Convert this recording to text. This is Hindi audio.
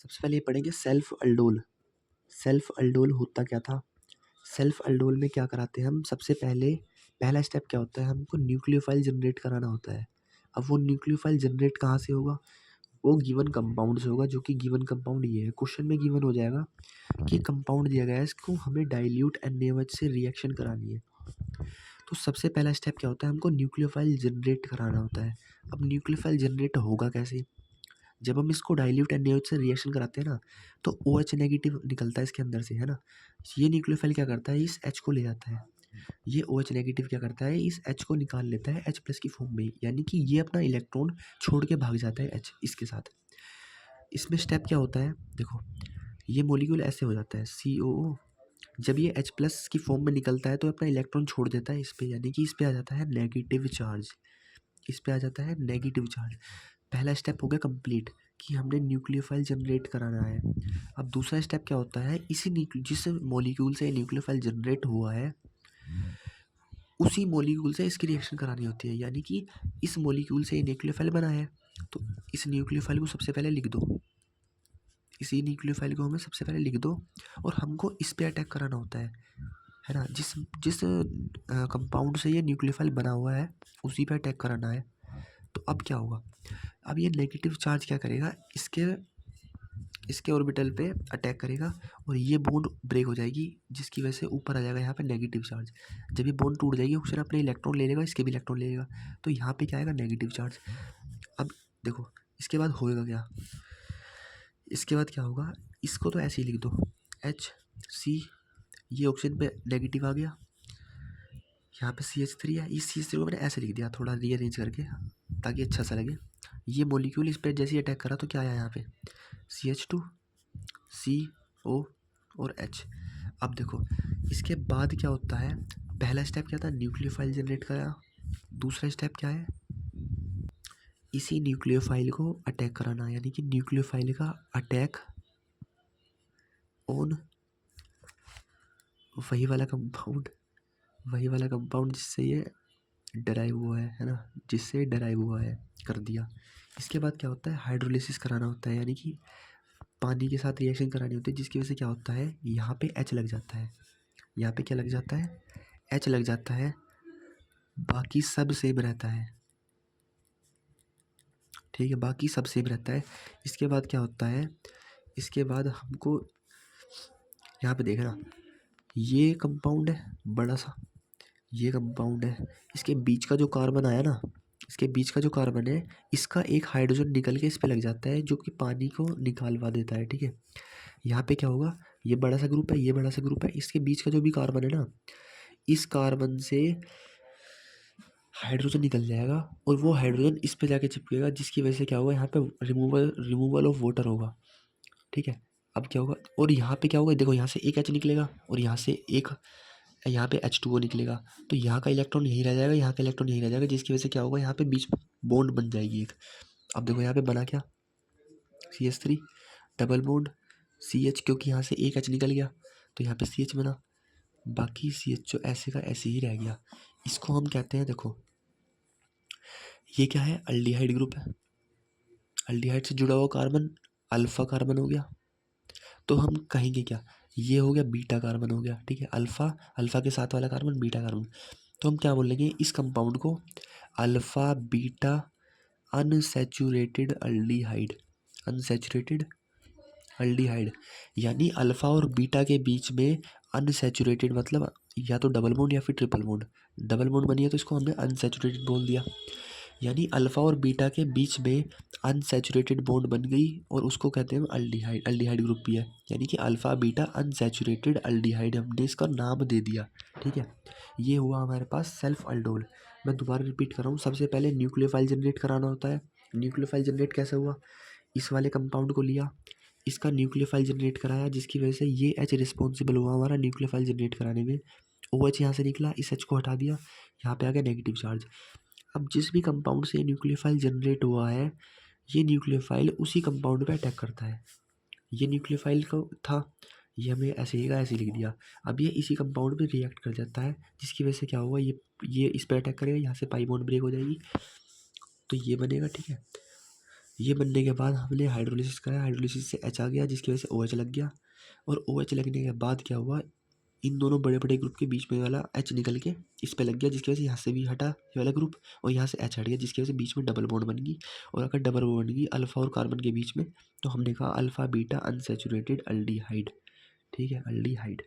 सबसे पहले ये पढ़ेंगे सेल्फ अल्डोल। सेल्फ अल्डोल होता क्या था? सेल्फ अल्डोल में क्या कराते हैं हम? सबसे पहले पहला स्टेप क्या होता है? हमको न्यूक्लियोफाइल जनरेट कराना होता है। अब वो न्यूक्लियोफाइल जनरेट कहाँ से होगा? वो गिवन कंपाउंड से होगा, जो कि गिवन कंपाउंड ये है। क्वेश्चन में गिवन हो जाएगा कि कंपाउंड दिया गया है, इसको हमें डाइल्यूट NaOH से रिएक्शन करानी है। तो सबसे पहला स्टेप क्या होता है? हमको न्यूक्लियोफाइल जनरेट कराना होता है। अब न्यूक्लियोफाइल जनरेट होगा कैसे? जब हम इसको डाइल्यूट NaOH से रिएक्शन कराते हैं ना, तो OH नेगेटिव निकलता है इसके अंदर से, है ना। ये न्यूक्लियोफाइल क्या करता है? इस H को ले जाता है। ये OH नेगेटिव क्या करता है? इस H को निकाल लेता है H प्लस की फॉर्म में, यानी कि ये अपना इलेक्ट्रॉन छोड़ के भाग जाता है H इसके साथ। इसमें स्टेप क्या होता है? देखो, ये मॉलिक्यूल ऐसे हो जाता है COO। जब ये H प्लस की फॉर्म में निकलता है तो अपना इलेक्ट्रॉन छोड़ देता है इस पे, यानी कि इस पे आ जाता है नेगेटिव चार्ज। इस पे आ जाता है नेगेटिव चार्ज। पहला स्टेप हो गया कंप्लीट कि हमने न्यूक्लियोफाइल जनरेट कराना है। अब दूसरा स्टेप क्या होता है? जिस मॉलिक्यूल से न्यूक्लियोफाइल जनरेट हुआ है, उसी मॉलिक्यूल से इसकी रिएक्शन करानी होती है। यानी कि इस मॉलिक्यूल से न्यूक्लियोफाइल बना है, तो इस न्यूक्लियोफाइल को सबसे पहले लिख दो। इसी न्यूक्लियोफाइल को हमें सबसे पहले लिख दो और हमको इस पे अटैक कराना होता है ना। जिस जिस कंपाउंड से ये न्यूक्लियोफाइल बना हुआ है, उसी पे अटैक कराना है। तो अब क्या होगा? अब ये नेगेटिव चार्ज क्या करेगा? इसके ऑर्बिटल पे अटैक करेगा और ये बॉन्ड ब्रेक हो जाएगी, जिसकी वजह से ऊपर आ जाएगा यहाँ पे नेगेटिव चार्ज। जब ये बॉन्ड टूट जाएगी, ऑक्सीजन अपने इलेक्ट्रॉन ले लेगा, इसके भी इलेक्ट्रॉन ले लेगा, तो यहाँ पे क्या आएगा? Negative charge. अब देखो, इसके बाद होएगा क्या? इसके बाद क्या होगा? इसको तो ऐसे ही लिख दो HC, ये ऑक्सीजन पे नेगेटिव आ गया, यहाँ पे CH3 है। इस CH3 को मैंने ऐसे लिख दिया थोड़ा रीअरेंज करके, ताकि अच्छा सा लगे। ये मॉलिक्यूल इस पे जैसे ही अटैक करा तो क्या आया यहाँ पे? CH2 CO और H। अब देखो, इसके बाद क्या होता है? पहला स्टेप क्या था? न्यूक्लियोफाइल जनरेट करा। दूसरा स्टेप क्या है? इसी न्यूक्लियोफाइल को अटैक कराना, यानी कि न्यूक्लियोफाइल का अटैक ऑन वही वाला कंपाउंड जिससे ये डराइव हुआ है ना, जिससे डराइव हुआ है, कर दिया। इसके बाद क्या होता है? हाइड्रोलिसिस कराना होता है, यानी कि पानी के साथ रिएक्शन करानी होती है, जिसकी वजह से क्या होता है? यहाँ पे H लग जाता है। यहाँ पे क्या लग जाता है? H लग जाता है। बाकी सब सेम रहता है, ठीक है, बाकी सब सेम रहता है। इसके बाद क्या होता है? इसके बाद हमको यहाँ पे देखना, ये कंपाउंड है बड़ा सा, ये कंपाउंड है। इसके बीच का जो कार्बन आया ना, इसके बीच का जो कार्बन है, इसका एक हाइड्रोजन निकल के इस पे लग जाता है, जो कि पानी को निकालवा देता है, ठीक है। यहाँ पे क्या होगा? ये बड़ा सा ग्रुप है, ये बड़ा सा ग्रुप है, इसके बीच का जो भी कार्बन है ना, इस कार्बन से हाइड्रोजन निकल जाएगा और वो हाइड्रोजन इस पे जाके चिपकेगा, जिसकी वजह से क्या होगा? यहाँ पे रिमूवल ऑफ वाटर होगा, ठीक है। अब क्या होगा? और यहाँ पे क्या होगा? देखो, यहाँ से एक H निकलेगा और यहाँ से एक, यहाँ पे H2O निकलेगा, तो यहाँ का इलेक्ट्रॉन यहीं रह जाएगा, यहाँ का इलेक्ट्रॉन यहीं रह जाएगा, जिसकी वजह से क्या होगा? यहाँ पे बीच बॉन्ड बन जाएगी एक। अब देखो, यहाँ पे बना क्या? CH3 डबल बॉन्ड CH, क्योंकि यहाँ से एक H निकल गया तो यहाँ पे CH बना, बाकी CH जो ऐसे का ऐसे ही रह गया। इसको हम कहते हैं, देखो ये क्या है? अल्डिहाइड ग्रुप है। अल्डिहाइड से जुड़ा हुआ कार्बन अल्फा कार्बन हो गया, तो हम कहेंगे क्या? ये हो गया बीटा कार्बन हो गया, ठीक है। अल्फा, अल्फा के साथ वाला कार्बन बीटा कार्बन, तो हम क्या बोलेंगे? इस कंपाउंड को alpha beta unsaturated aldehyde. Unsaturated aldehyde, यानी अल्फा और बीटा के बीच में अनसैचुरेटेड, मतलब या तो डबल बॉन्ड या फिर ट्रिपल बॉन्ड। डबल बॉन्ड बनी है तो इसको हमने अनसैचुरेटेड बोल दिया, यानी अल्फा और बीटा के बीच में अनसैचुरेटेड बॉन्ड बन गई और उसको कहते हैं अल्डिहाइड। अल्डिहाइड ग्रुप भी है, यानी कि अल्फा बीटा अनसैचुरेटेड अल्डिहाइड, हमने इसका नाम दे दिया, ठीक है। ये हुआ हमारे पास सेल्फ अल्डोल। मैं दोबारा रिपीट कर रहा हूँ, सबसे पहले न्यूक्लियोफाइल जनरेट कराना होता है। न्यूक्लियोफाइल जनरेट कैसे हुआ? इस वाले कंपाउंड को लिया, इसका न्यूक्लियोफाइल जनरेट कराया, जिसकी वजह से ये H रिस्पॉन्सिबल हुआ हमारा न्यूक्लियोफाइल जनरेट कराने में। OH यहाँ से निकला, इस H को हटा दिया, यहाँ पे आ गया नेगेटिव चार्ज। अब जिस भी कंपाउंड से न्यूक्लियोफाइल जनरेट हुआ है, ये न्यूक्लियोफाइल उसी कंपाउंड पे अटैक करता है। ये न्यूक्लियोफाइल को था, ये हमें ऐसे ही का ऐसे लिख दिया। अब ये इसी कंपाउंड पे रिएक्ट कर जाता है, जिसकी वजह से क्या होगा? ये इस पे अटैक करेगा, यहाँ से पाई बॉन्ड ब्रेक हो जाएगी, तो ये बनेगा, ठीक है। ये बनने के बाद हमने हाइड्रोलिसिस करा, हाइड्रोलिसिस से एच आ गया जिसकी वजह से ओ एच लग गया। और ओ एच लगने के बाद क्या हुआ, इन दोनों बड़े बड़े ग्रुप के बीच में वाला एच निकल के इस पे लग गया जिसकी वजह से यहाँ से भी हटा ये वाला ग्रुप, और यहाँ से एच हट गया जिसकी वजह से बीच में डबल बॉन्ड बन गई। और अगर डबल बॉन्ड बन गई अल्फा और कार्बन के बीच में, तो हमने कहा अल्फा बीटा अनसैचुरेटेड अल्डिहाइड। ठीक है, अल्डिहाइड।